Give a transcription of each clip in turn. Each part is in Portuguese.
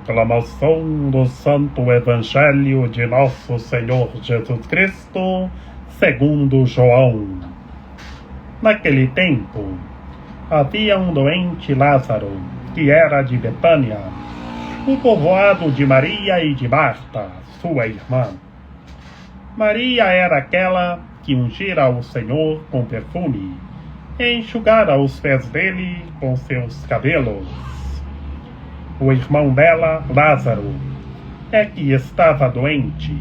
Proclamação do Santo Evangelho de Nosso Senhor Jesus Cristo, segundo João. Naquele tempo, havia um doente Lázaro, que era de Betânia, um povoado de Maria e de Marta, sua irmã. Maria era aquela que ungira o Senhor com perfume e enxugara os pés dele com seus cabelos. O irmão dela, Lázaro, é que estava doente.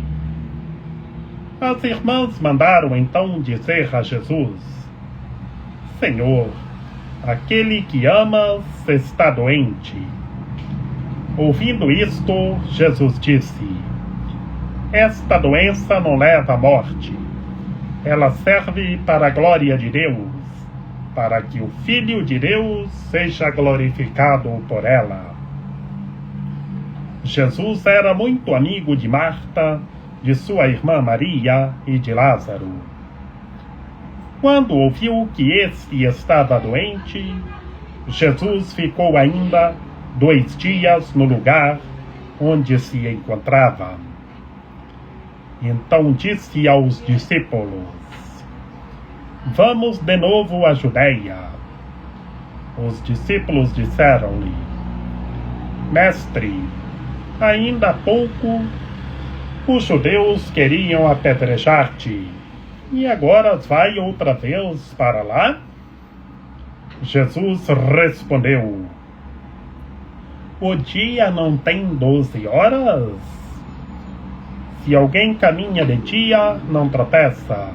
As irmãs mandaram então dizer a Jesus: Senhor, aquele que amas está doente. Ouvindo isto, Jesus disse: Esta doença não leva à morte. Ela serve para a glória de Deus, para que o Filho de Deus seja glorificado por ela. Jesus era muito amigo de Marta, de sua irmã Maria e de Lázaro. Quando ouviu que este estava doente, Jesus ficou ainda 2 dias no lugar onde se encontrava. Então disse aos discípulos: Vamos de novo à Judeia. Os discípulos disseram-lhe: Mestre, ainda há pouco os judeus queriam apedrejar-te, e agora vai outra vez para lá? Jesus respondeu: O dia não tem 12 horas? Se alguém caminha de dia, não tropeça,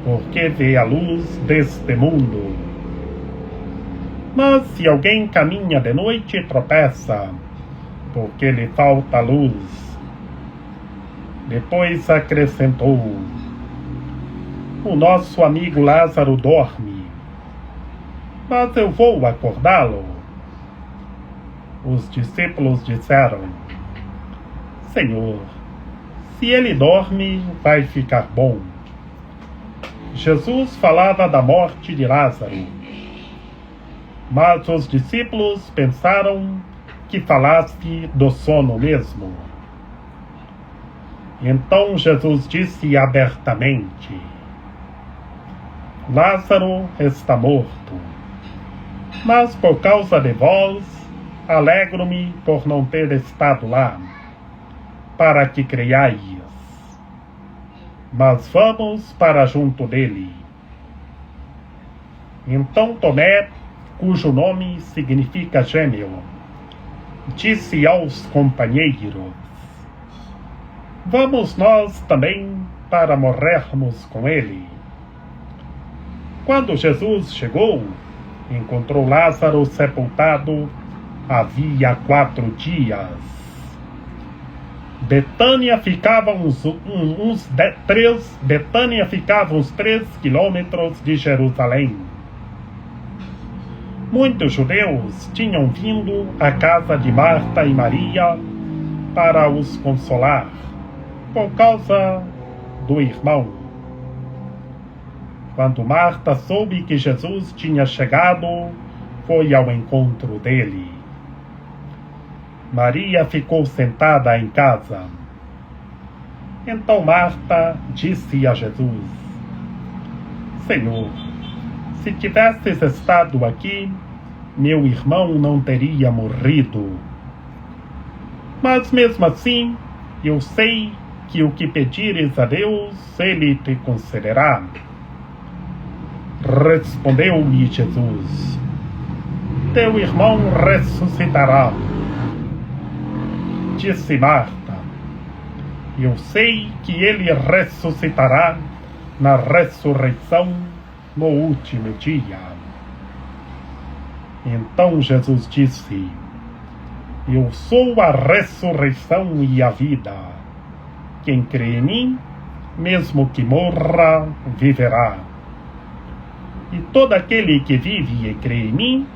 porque vê a luz deste mundo. Mas se alguém caminha de noite, tropeça, porque lhe falta luz. Depois acrescentou: O nosso amigo Lázaro dorme, mas eu vou acordá-lo. Os discípulos disseram: Senhor, se ele dorme, vai ficar bom. Jesus falava da morte de Lázaro, mas os discípulos pensaram que falasse do sono mesmo. Então Jesus disse abertamente: Lázaro está morto, mas por causa de vós, alegro-me por não ter estado lá, para que creiais. Mas vamos para junto dele. Então Tomé, cujo nome significa gêmeo, disse aos companheiros: Vamos nós também para morrermos com ele. Quando Jesus chegou, encontrou Lázaro sepultado havia 4 dias. Betânia ficava uns 3 quilômetros de Jerusalém. Muitos judeus tinham vindo à casa de Marta e Maria para os consolar, por causa do irmão. Quando Marta soube que Jesus tinha chegado, foi ao encontro dele. Maria ficou sentada em casa. Então Marta disse a Jesus: Senhor, se tivesses estado aqui, meu irmão não teria morrido. Mas mesmo assim, eu sei que o que pedires a Deus, Ele te concederá. Respondeu-lhe Jesus: Teu irmão ressuscitará. Disse Marta: Eu sei que ele ressuscitará na ressurreição no último dia. Então Jesus disse: Eu sou a ressurreição e a vida. Quem crê em mim, mesmo que morra, viverá. E todo aquele que vive e crê em mim,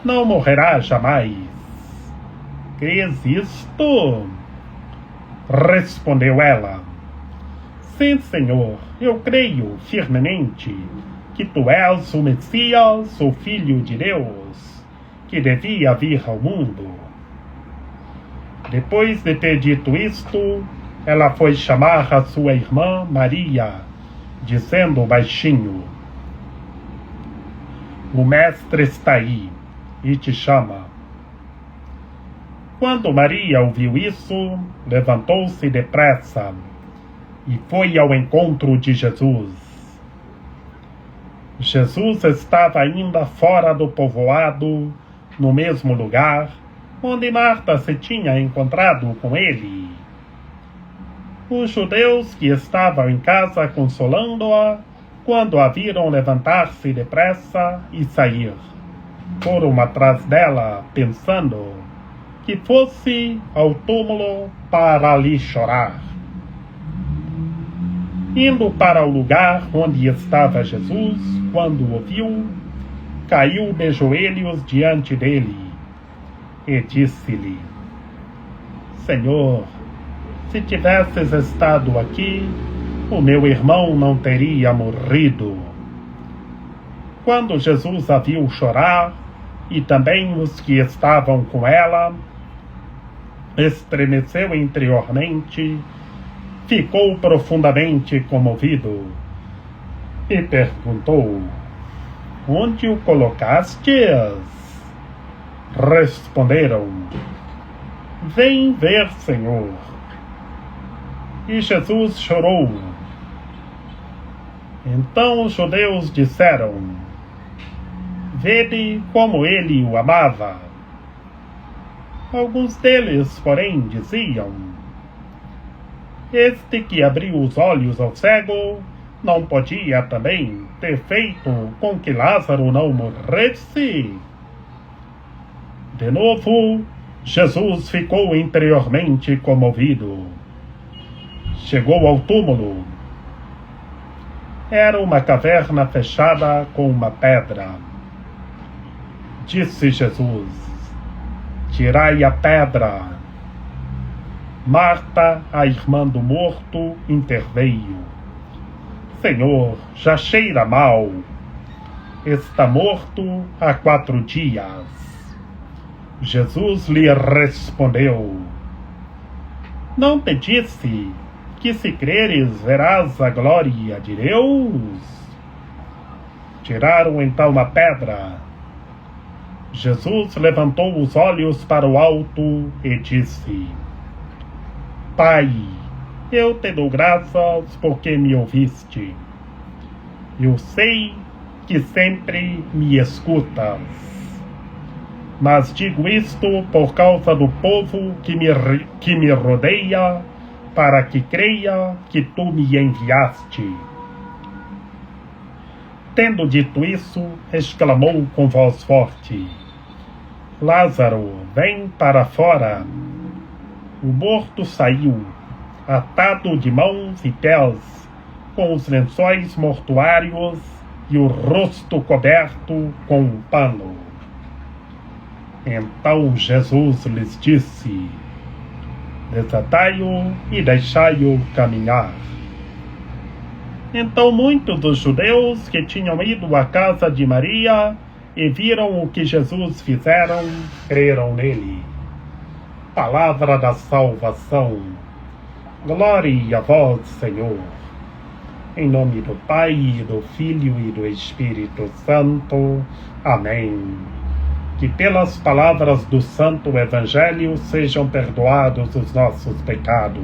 não morrerá jamais. Crês isto? Respondeu ela: Sim, Senhor, eu creio firmemente que tu és o Messias, o Filho de Deus, que devia vir ao mundo. Depois de ter dito isto, ela foi chamar a sua irmã Maria, dizendo baixinho: o mestre está aí e te chama. Quando Maria ouviu isso, levantou-se depressa e foi ao encontro de Jesus. Jesus estava ainda fora do povoado, no mesmo lugar onde Marta se tinha encontrado com ele. Os judeus que estavam em casa consolando-a, quando a viram levantar-se depressa e sair, foram atrás dela, pensando que fosse ao túmulo para ali chorar. Indo para o lugar onde estava Jesus, quando o viu, caiu de joelhos diante dele e disse-lhe: Senhor, se tivesses estado aqui, o meu irmão não teria morrido. Quando Jesus a viu chorar, e também os que estavam com ela, estremeceu interiormente, ficou profundamente comovido e perguntou: Onde o colocastes? Responderam: Vem ver, Senhor. E Jesus chorou. Então os judeus disseram: Vede como ele o amava. Alguns deles, porém, diziam: Este que abriu os olhos ao cego não podia também ter feito com que Lázaro não morresse? De novo, Jesus ficou interiormente comovido. Chegou ao túmulo. Era uma caverna fechada com uma pedra. Disse Jesus: Tirai a pedra. Marta, a irmã do morto, interveio: Senhor, já cheira mal. Está morto há 4 dias. Jesus lhe respondeu: Não te disse que se creres verás a glória de Deus? Tiraram então a pedra. Jesus levantou os olhos para o alto e disse: Pai, eu te dou graças porque me ouviste. Eu sei que sempre me escutas. Mas digo isto por causa do povo que me rodeia, para que creia que tu me enviaste. Tendo dito isso, exclamou com voz forte: Lázaro, vem para fora. O morto saiu, atado de mãos e pés, com os lençóis mortuários e o rosto coberto com um pano. Então Jesus lhes disse: Desatai-o e deixai-o caminhar. Então muitos dos judeus que tinham ido à casa de Maria e viram o que Jesus fizeram, creram nele. Palavra da salvação. Glória a vós, Senhor. Em nome do Pai, e do Filho e do Espírito Santo. Amém. Que pelas palavras do Santo Evangelho sejam perdoados os nossos pecados.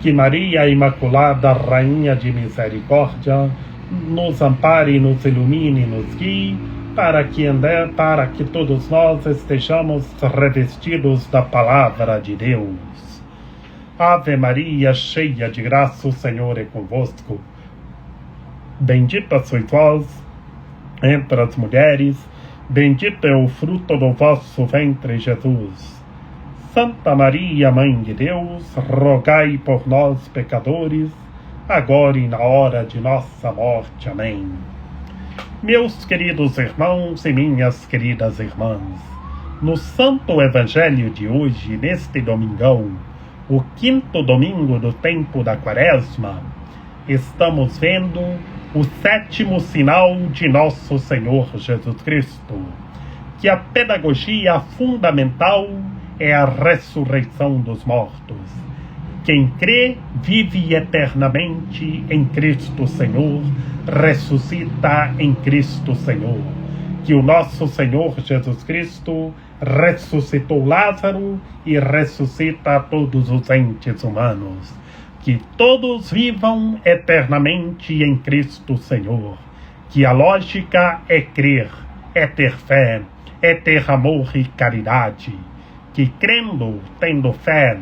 Que Maria Imaculada, Rainha de Misericórdia, nos ampare, nos ilumine e nos guie, para que todos nós estejamos revestidos da Palavra de Deus. Ave Maria, cheia de graça, o Senhor é convosco. Bendita sois vós entre as mulheres, bendito é o fruto do vosso ventre, Jesus. Santa Maria, Mãe de Deus, rogai por nós, pecadores, agora e na hora de nossa morte. Amém. Meus queridos irmãos e minhas queridas irmãs, no Santo Evangelho de hoje, neste domingão, o 5º domingo do tempo da Quaresma, estamos vendo o 7º sinal de nosso Senhor Jesus Cristo, que a pedagogia fundamental é a ressurreição dos mortos. Quem crê vive eternamente em Cristo Senhor, ressuscita em Cristo Senhor. Que o nosso Senhor Jesus Cristo ressuscitou Lázaro e ressuscita todos os entes humanos. Que todos vivam eternamente em Cristo Senhor. Que a lógica é crer, é ter fé, é ter amor e caridade. Que crendo, tendo fé,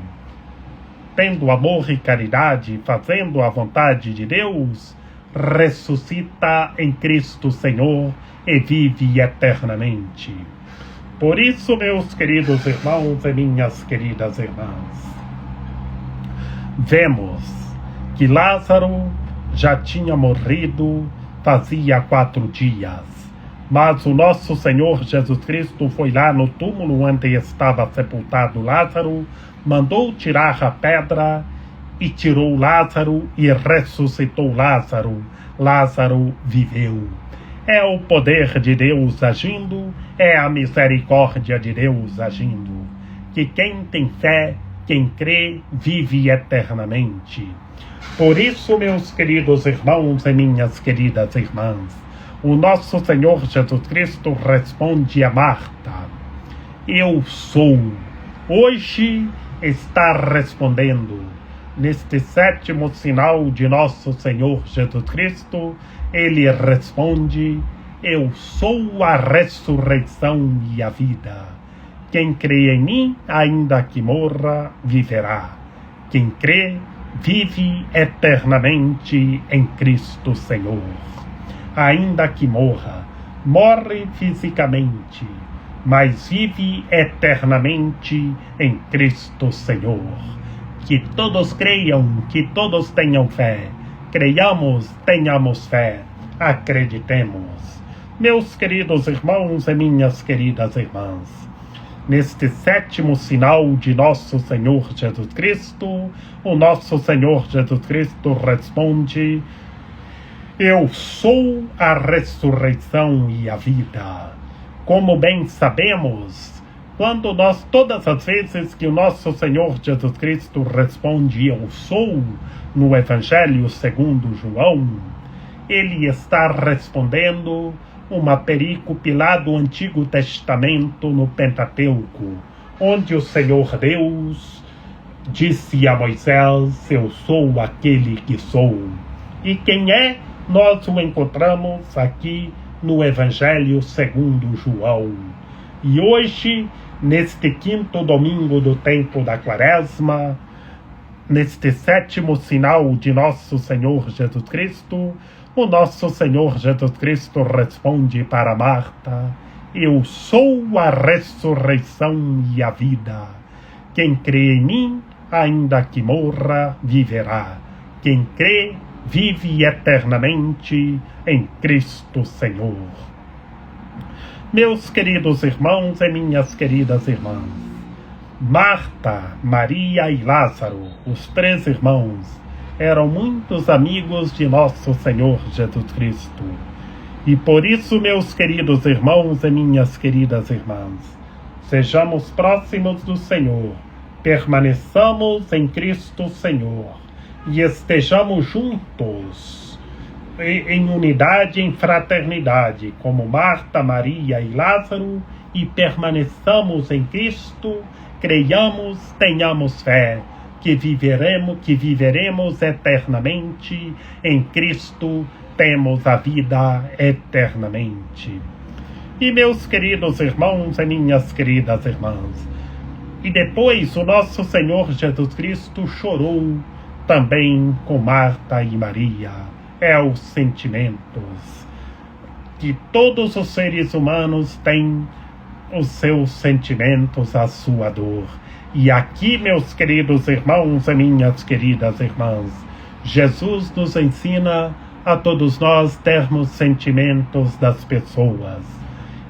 tendo amor e caridade, fazendo a vontade de Deus, ressuscita em Cristo Senhor e vive eternamente. Por isso, meus queridos irmãos e minhas queridas irmãs, vemos que Lázaro já tinha morrido fazia 4 dias, mas o nosso Senhor Jesus Cristo foi lá no túmulo onde estava sepultado Lázaro, mandou tirar a pedra e tirou Lázaro e ressuscitou Lázaro. Lázaro viveu. É o poder de Deus agindo, é a misericórdia de Deus agindo. Que quem tem fé, quem crê, vive eternamente. Por isso, meus queridos irmãos e minhas queridas irmãs, o nosso Senhor Jesus Cristo responde a Marta: eu sou. Hoje está respondendo. Neste 7º sinal de nosso Senhor Jesus Cristo, ele responde: eu sou a ressurreição e a vida. Quem crê em mim, ainda que morra, viverá. Quem crê, vive eternamente em Cristo Senhor. Ainda que morra, morre fisicamente, mas vive eternamente em Cristo Senhor. Que todos creiam, que todos tenham fé. Creiamos, tenhamos fé, acreditemos. Meus queridos irmãos e minhas queridas irmãs, neste 7º sinal de nosso Senhor Jesus Cristo, o nosso Senhor Jesus Cristo responde: eu sou a ressurreição e a vida. Como bem sabemos, todas as vezes que o nosso Senhor Jesus Cristo responde eu sou, no Evangelho segundo João, ele está respondendo uma perícope lá do Antigo Testamento no Pentateuco, onde o Senhor Deus disse a Moisés: eu sou aquele que sou. E quem é? Nós o encontramos aqui no Evangelho segundo João. E hoje, neste 5º domingo do tempo da Quaresma, neste 7º sinal de nosso Senhor Jesus Cristo, o nosso Senhor Jesus Cristo responde para Marta: eu sou a ressurreição e a vida. Quem crê em mim, ainda que morra, viverá. Quem crê, vive eternamente em Cristo Senhor. Meus queridos irmãos e minhas queridas irmãs, Marta, Maria e Lázaro, os 3 irmãos, eram muitos amigos de nosso Senhor Jesus Cristo. E por isso, meus queridos irmãos e minhas queridas irmãs, sejamos próximos do Senhor, permaneçamos em Cristo Senhor e estejamos juntos em unidade, em fraternidade, como Marta, Maria e Lázaro, e permaneçamos em Cristo, creiamos, tenhamos fé, que viveremos eternamente em Cristo, temos a vida eternamente. E meus queridos irmãos e minhas queridas irmãs, e depois o nosso Senhor Jesus Cristo chorou também com Marta e Maria. É os sentimentos que todos os seres humanos têm, os seus sentimentos, a sua dor. E aqui, meus queridos irmãos e minhas queridas irmãs, Jesus nos ensina a todos nós termos sentimentos das pessoas.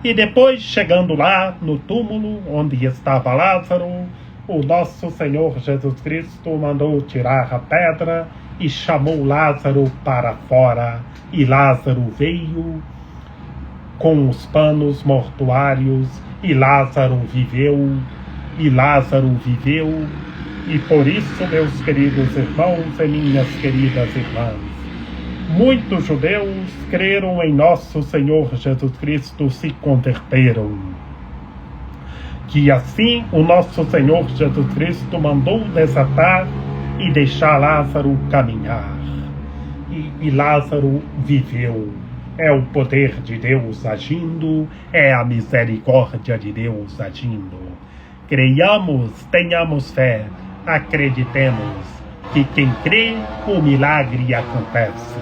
E depois, chegando lá no túmulo onde estava Lázaro, o nosso Senhor Jesus Cristo mandou tirar a pedra e chamou Lázaro para fora. E Lázaro veio com os panos mortuários e Lázaro viveu. e Lázaro viveu. E por isso, meus queridos irmãos e minhas queridas irmãs, muitos judeus creram em nosso Senhor Jesus Cristo, se converteram. Que assim o nosso Senhor Jesus Cristo mandou desatar e deixar Lázaro caminhar. E Lázaro viveu. É o poder de Deus agindo, é a misericórdia de Deus agindo. Creiamos, tenhamos fé, acreditemos que quem crê, o milagre acontece.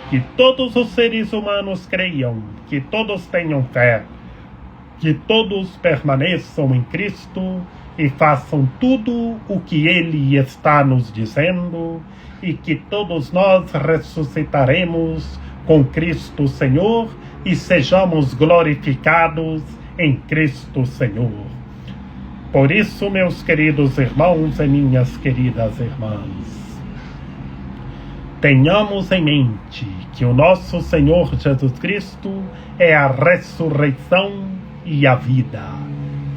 Que todos os seres humanos creiam, que todos tenham fé, que todos permaneçam em Cristo e façam tudo o que Ele está nos dizendo, e que todos nós ressuscitaremos com Cristo Senhor e sejamos glorificados em Cristo Senhor. Por isso, meus queridos irmãos e minhas queridas irmãs, tenhamos em mente que o nosso Senhor Jesus Cristo é a ressurreição e a vida.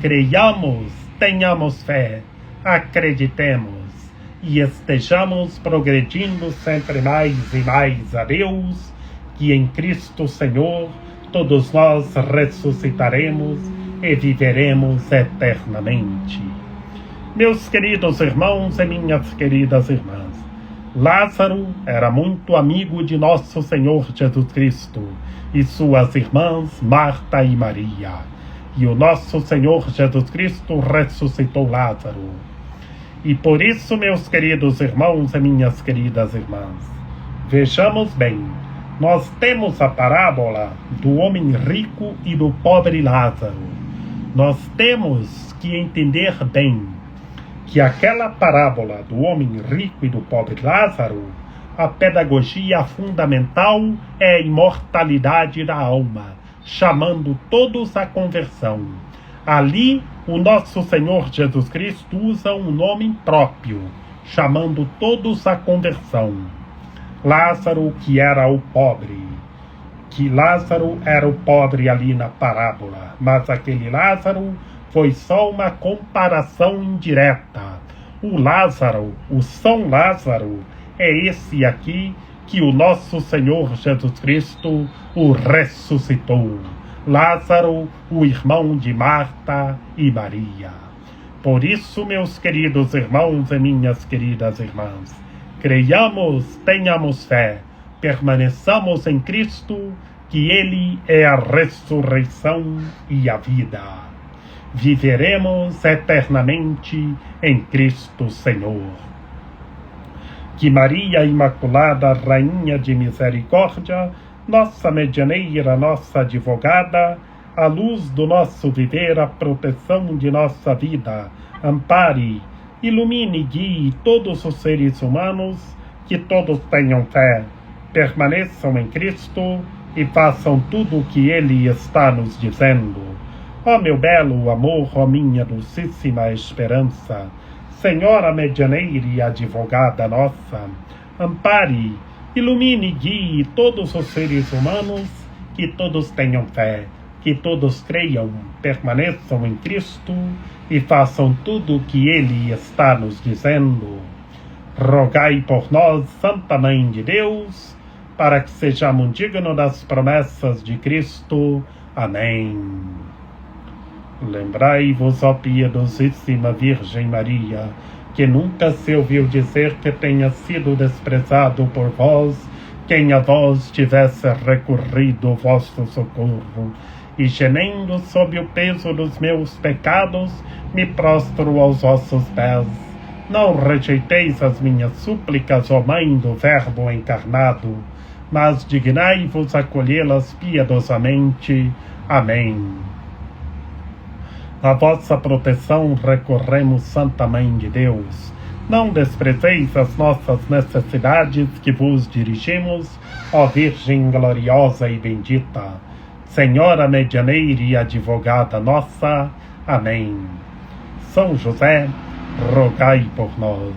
Creiamos, tenhamos fé, acreditemos e estejamos progredindo sempre mais e mais a Deus, que em Cristo Senhor todos nós ressuscitaremos e viveremos eternamente. Meus queridos irmãos e minhas queridas irmãs, Lázaro era muito amigo de nosso Senhor Jesus Cristo e suas irmãs Marta e Maria. E o nosso Senhor Jesus Cristo ressuscitou Lázaro. E por isso, meus queridos irmãos e minhas queridas irmãs, vejamos bem, nós temos a parábola do homem rico e do pobre Lázaro. Nós temos que entender bem que aquela parábola do homem rico e do pobre Lázaro, a pedagogia fundamental é a imortalidade da alma, chamando todos à conversão. Ali, o nosso Senhor Jesus Cristo usa um nome próprio, chamando todos à conversão. Lázaro, que era o pobre, que Lázaro era o pobre ali na parábola, mas aquele Lázaro foi só uma comparação indireta. O Lázaro, o São Lázaro, é esse aqui que o nosso Senhor Jesus Cristo o ressuscitou. Lázaro, o irmão de Marta e Maria. Por isso, meus queridos irmãos e minhas queridas irmãs, creiamos, tenhamos fé, permaneçamos em Cristo, que Ele é a ressurreição e a vida. Viveremos eternamente em Cristo Senhor. Que Maria Imaculada, Rainha de Misericórdia, nossa medianeira, nossa advogada, a luz do nosso viver, a proteção de nossa vida, ampare, ilumine e guie todos os seres humanos, que todos tenham fé, permaneçam em Cristo e façam tudo o que Ele está nos dizendo. Ó meu belo amor, ó minha dulcíssima esperança, Senhora medianeira e advogada nossa, ampare, ilumine e guie todos os seres humanos, que todos tenham fé, que todos creiam, permaneçam em Cristo e façam tudo o que Ele está nos dizendo. Rogai por nós, Santa Mãe de Deus, para que sejamos dignos das promessas de Cristo. Amém. Lembrai-vos, ó piedosíssima Virgem Maria, que nunca se ouviu dizer que tenha sido desprezado por vós quem a vós tivesse recorrido o vosso socorro. E gemendo sob o peso dos meus pecados, me prostro aos vossos pés. Não rejeiteis as minhas súplicas, ó Mãe do Verbo encarnado, mas dignai-vos acolhê-las piedosamente. Amém. A vossa proteção recorremos, Santa Mãe de Deus. Não desprezeis as nossas necessidades que vos dirigimos, ó Virgem gloriosa e bendita. Senhora medianeira e advogada nossa. Amém. São José, rogai por nós.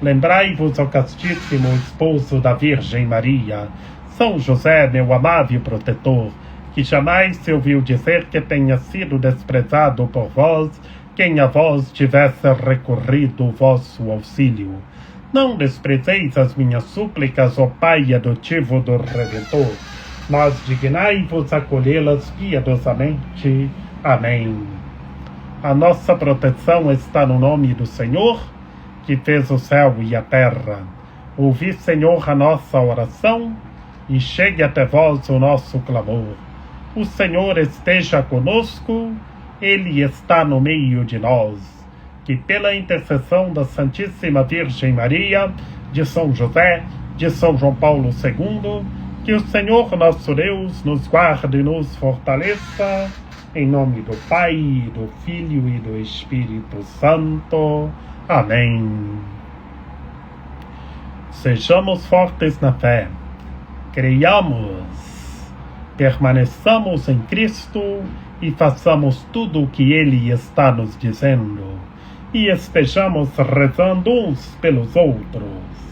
Lembrai-vos, ó castíssimo esposo da Virgem Maria, São José, meu amável protetor, que jamais se ouviu dizer que tenha sido desprezado por vós quem a vós tivesse recorrido o vosso auxílio. Não desprezeis as minhas súplicas, ó Pai adotivo do Redentor, mas dignai-vos acolhê-las piedosamente. Amém. A nossa proteção está no nome do Senhor, que fez o céu e a terra. Ouvi, Senhor, a nossa oração, e chegue até vós o nosso clamor. O Senhor esteja conosco, Ele está no meio de nós. Que pela intercessão da Santíssima Virgem Maria, de São José, de São João Paulo II, que o Senhor nosso Deus nos guarde e nos fortaleça, em nome do Pai, do Filho e do Espírito Santo. Amém. Sejamos fortes na fé, creiamos, permaneçamos em Cristo e façamos tudo o que Ele está nos dizendo, e estejamos rezando uns pelos outros.